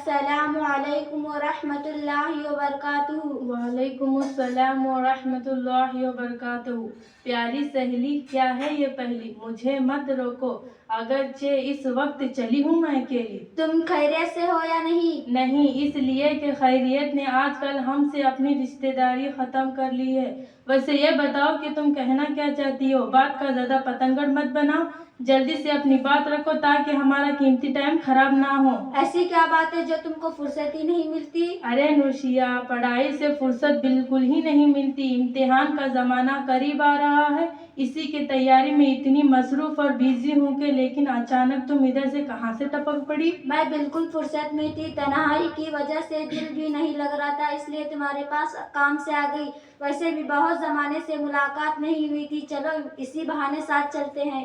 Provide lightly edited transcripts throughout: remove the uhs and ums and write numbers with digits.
अस्सलामु अलैकुम व रहमतुल्लाहि व बरकातुहू। वालेकुम अस्सलाम व रहमतुल्लाहि व बरकातुहू। प्यारी सहेली, क्या है ये पहली, मुझे मत रोको, अगरचे इस वक्त चली हूँ मैं अकेली। तुम खैरियत से हो या नहीं? नहीं, इसलिए कि खैरियत ने आजकल हमसे अपनी रिश्तेदारी ख़त्म कर ली है। वैसे ये बताओ कि तुम कहना क्या चाहती हो? बात का ज़्यादा पतंगड़ मत बनाओ, जल्दी से अपनी बात रखो ताकि हमारा कीमती टाइम खराब ना हो। ऐसी क्या बात है जो तुमको फुर्सत ही नहीं मिलती? अरे नुशिया, पढ़ाई से फुर्सत बिल्कुल ही नहीं मिलती। इम्तिहान का ज़माना करीब आ रहा है, इसी की तैयारी में इतनी मसरूफ़ और बिजी हूँ कि लेकिन अचानक तुम इधर से कहाँ से टपक पड़ी? मैं बिल्कुल फुर्सत में थी, तन्हाई की वजह से दिल भी नहीं लग रहा था, इसलिए तुम्हारे पास काम से आ गई। वैसे भी बहुत ज़माने से मुलाकात नहीं हुई थी, चलो इसी बहाने साथ चलते हैं।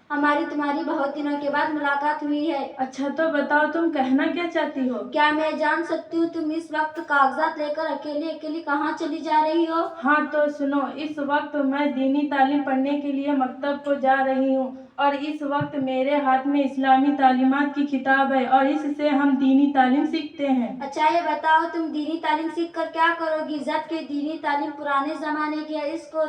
हमारी तुम्हारी बहुत दिनों के बाद मुलाकात हुई है। अच्छा तो बताओ, तुम कहना क्या चाहती हो? क्या मैं जान सकती हूँ तुम इस वक्त कागजात लेकर अकेली अकेली कहाँ चली जा रही हो? हाँ तो सुनो, इस वक्त मैं दीनी तालीम पढ़ने के लिए मकतब को जा रही हूँ और इस वक्त मेरे हाथ में इस्लामी तालीमात की किताब है और इससे हम दीनी तालीम सीखते हैं। अच्छा ये बताओ, तुम दीनी तालीम सीख कर क्या करोगी? जबकि दीनी तालीम पुराने जमाने की है, इसको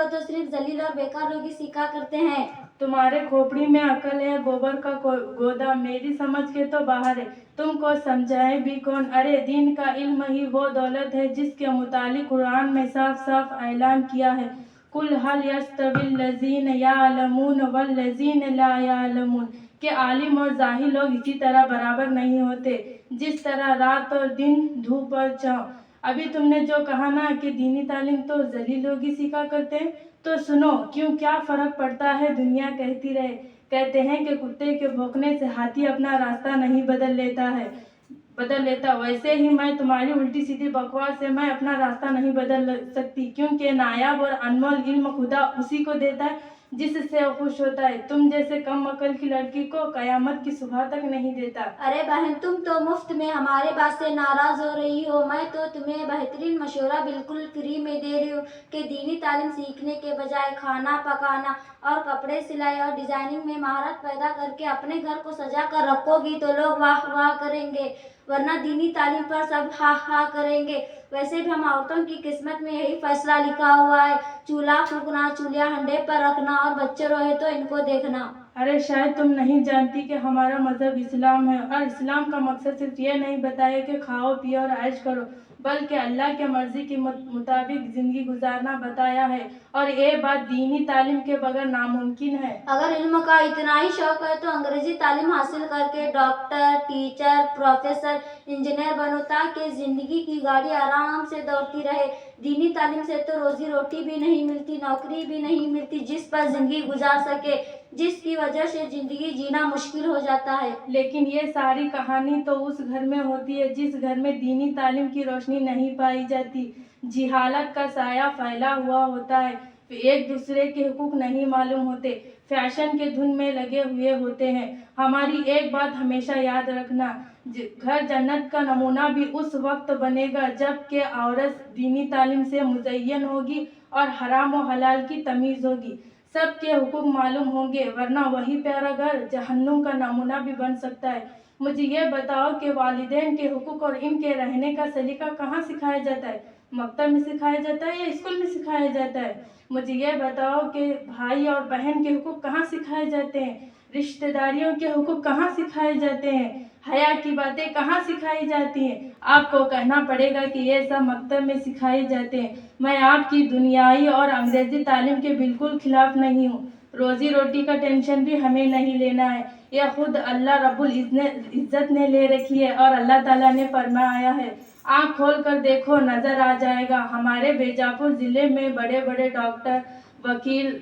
तो सिर्फ जलील और बेकार लोग ही सीखा करते हैं। तुम्हारे खोपड़ी में अकल है, गोबर का गोदा मेरी समझ के तो बाहर है। तुमको समझाए भी कौन? अरे दीन का इल्म ही वो दौलत है जिसके मुतालिक कुरान में साफ साफ ऐलान किया है, कुल हल यस्तविल लजीन यालमून वल लजीन ला यालमून, कि आलिम और जाहिल लोग इसी तरह बराबर नहीं होते जिस तरह रात और दिन, धूप और छाँव। अभी तुमने जो कहा ना कि दीनी तालीम तो जलील लोग ही सीखा करते हैं, तो सुनो, क्यों, क्या फ़र्क पड़ता है? दुनिया कहती रहे। कहते हैं कि कुत्ते के भौंकने से हाथी अपना रास्ता नहीं बदल लेता। वैसे ही मैं तुम्हारी उल्टी सीधी बकवास से मैं अपना रास्ता नहीं बदल सकती, क्योंकि नायाब और अनमोल इल्म खुदा उसी को देता है जिससे वो खुश होता है। तुम जैसे कम अकल की लड़की को कयामत की सुबह तक नहीं देता। अरे बहन, तुम तो मुफ्त में हमारे बात से नाराज हो रही हो। मैं तो तुम्हें बेहतरीन मशवरा बिल्कुल फ्री में दे रही हूँ कि दीनी तालीम सीखने के बजाय खाना पकाना और कपड़े सिलाई और डिजाइनिंग में महारत पैदा करके अपने घर को सजा कर रखोगी तो लोग वाह वाह करेंगे, वरना दीनी तालीम पर सब हा हा करेंगे। वैसे भी हम औरतों की किस्मत में यही फैसला लिखा हुआ है, चूल्हा फूकना, चूल्हा हंडे पर रखना और बच्चे रोए तो इनको देखना। अरे शायद तुम नहीं जानती कि हमारा मज़हब इस्लाम है और इस्लाम का मकसद सिर्फ ये नहीं बताया कि खाओ पियो और ऐश करो, बल्कि अल्लाह के मर्ज़ी के मुताबिक ज़िंदगी गुजारना बताया है, और ये बात दीनी तालीम के बगैर नामुमकिन है। अगर इल्म का इतना ही शौक है तो अंग्रेजी तालीम हासिल करके डॉक्टर, टीचर, प्रोफेसर, इंजीनियर बनो ताकि ज़िंदगी की गाड़ी आराम से दौड़ती रहे। दीनी तालीम से तो रोजी रोटी भी नहीं मिलती, नौकरी भी नहीं मिलती जिस पर ज़िंदगी गुजार सके, जिसकी वजह से ज़िंदगी जीना मुश्किल हो जाता है। लेकिन ये सारी कहानी तो उस घर में होती है जिस घर में दीनी तालीम की रोशनी नहीं पाई जाती, जिहालत का साया फैला हुआ होता है, एक दूसरे के हुकूक नहीं मालूम होते, फैशन के धुन में लगे हुए होते हैं। हमारी एक बात हमेशा याद रखना, घर जन्नत का नमूना भी उस वक्त बनेगा जबकि औरत दीनी तालीम से मुज़य्यन होगी और हराम और हलाल की तमीज़ होगी, सबके हुकूक मालूम होंगे, वरना वही प्यारा घर जहन्नुम का नमूना भी बन सकता है। मुझे ये बताओ कि वालिदैन के हुकूक और इनके रहने का सलीका कहाँ सिखाया जाता है? मकतब में सिखाया जाता है या स्कूल में सिखाया जाता है? मुझे ये बताओ कि भाई और बहन के हुकूक कहाँ सिखाए जाते हैं? रिश्तेदारियों के हुकूक कहाँ सिखाए जाते हैं? हया की बातें कहाँ सिखाई जाती हैं? आपको कहना पड़ेगा कि ये सब मकतब में सिखाए जाते हैं। मैं आपकी दुनियाई और अंग्रेजी तालीम के बिल्कुल खिलाफ नहीं हूँ। रोजी रोटी का टेंशन भी हमें नहीं लेना है, यह खुद अल्लाह रब्बुल इज़्ज़त ने ले रखी है और अल्लाह ताला ने फरमाया है, आँख खोल कर देखो नज़र आ जाएगा। हमारे बीजापुर ज़िले में बड़े बड़े डॉक्टर, वकील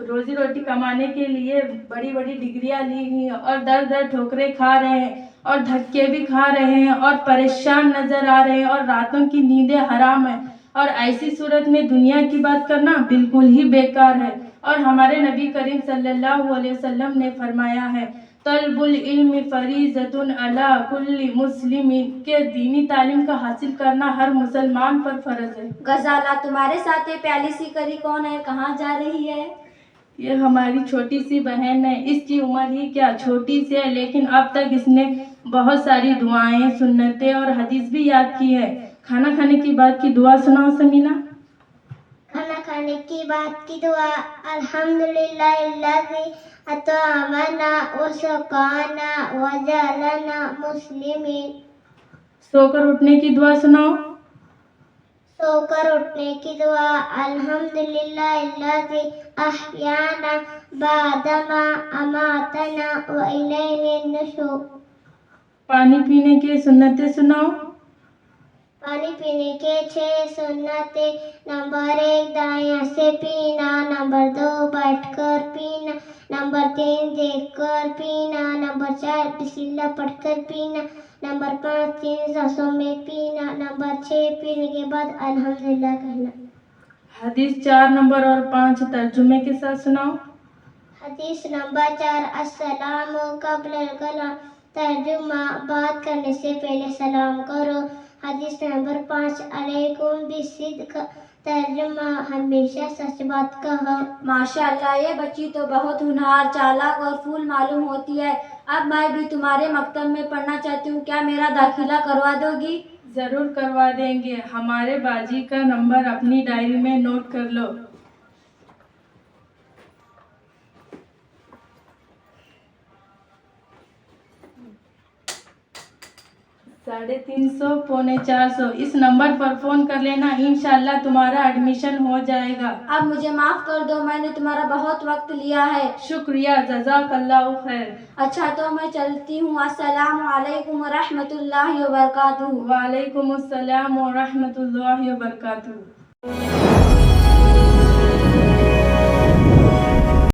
रोजी रोटी कमाने के लिए बड़ी बड़ी डिग्रियां ली हुई हैं और दर दर ठोकरें खा रहे हैं और धक्के भी खा रहे हैं और परेशान नज़र आ रहे हैं और रातों की नींदें हराम है, और ऐसी सूरत में दुनिया की बात करना बिल्कुल ही बेकार है। और हमारे नबी करीम सल्लल्लाहु अलैहि वसल्लम ने फरमाया है, तलबुल इल्म फरीज़तुन अला कुल्ली मुस्लिमीन, के दीनी तालीम का हासिल करना हर मुसलमान पर फ़र्ज है। गजाला, तुम्हारे साथ ये प्याली सी करी कौन है, कहाँ जा रही है? یہ ہماری چھوٹی سی بہن ہے، اس کی عمر ہی کیا چھوٹی سی ہے، لیکن اب تک اس نے بہت ساری دعائیں، سنتیں اور حدیث بھی یاد کی ہے۔ کھانا کھانے کی بعد کی دعا سناؤ سمینا۔ کھانا کھانے کی بعد کی دعا، الحمدللہ الذی اطعمنا وسقانا وجعلنا مسلمین۔ سو کر اٹھنے کی دعا سناؤ۔ سو کر اٹھنے کی دعا، الحمدللہ الذی احیانا بعدما اماتنا والیہ النشور۔ پانی پینے کی سنتیں سناؤ۔ پانی پینے کے 6 سنتیں، نمبر 1 دائیں سے پینا، نمبر 2 بیٹھ کر پینا، نمبر 3 دیکھ کر پینا، نمبر 4 بسم اللہ پڑھ کر پینا، نمبر 5 3 سانسوں میں پینا، نمبر 6 پینے کے بعد الحمدللہ کہنا۔ حدیث 4 نمبر اور 5 ترجمے کے ساتھ سناؤ۔ حدیث نمبر 4، السلام قبل الکلام، ترجمہ بات کرنے سے پہلے سلام کرو۔ حدیث نمبر 5، علیکم بالصدق، ترجمہ ہمیشہ سچ بات کہو۔ ماشاءاللہ، یہ بچی تو بہت ہونہار، چالاک اور پھول معلوم ہوتی ہے۔ اب میں بھی تمہارے مکتب میں پڑھنا چاہتی ہوں، کیا میرا داخلہ کروا دو گی؟ ضرور کروا دیں گے، ہمارے باجی کا نمبر اپنی ڈائری میں نوٹ کر لو۔ 350 پونے 400 اس نمبر پر فون کر لینا، انشاءاللہ تمہارا ایڈمیشن ہو جائے گا۔ اب مجھے معاف کر دو، میں نے تمہارا بہت وقت لیا ہے۔ شکریہ، جزاک اللہ خیر۔ اچھا تو میں چلتی ہوں، السلام علیکم ورحمۃ اللہ وبرکاتہ۔ وعلیکم السلام ورحمۃ اللہ وبرکاتہ۔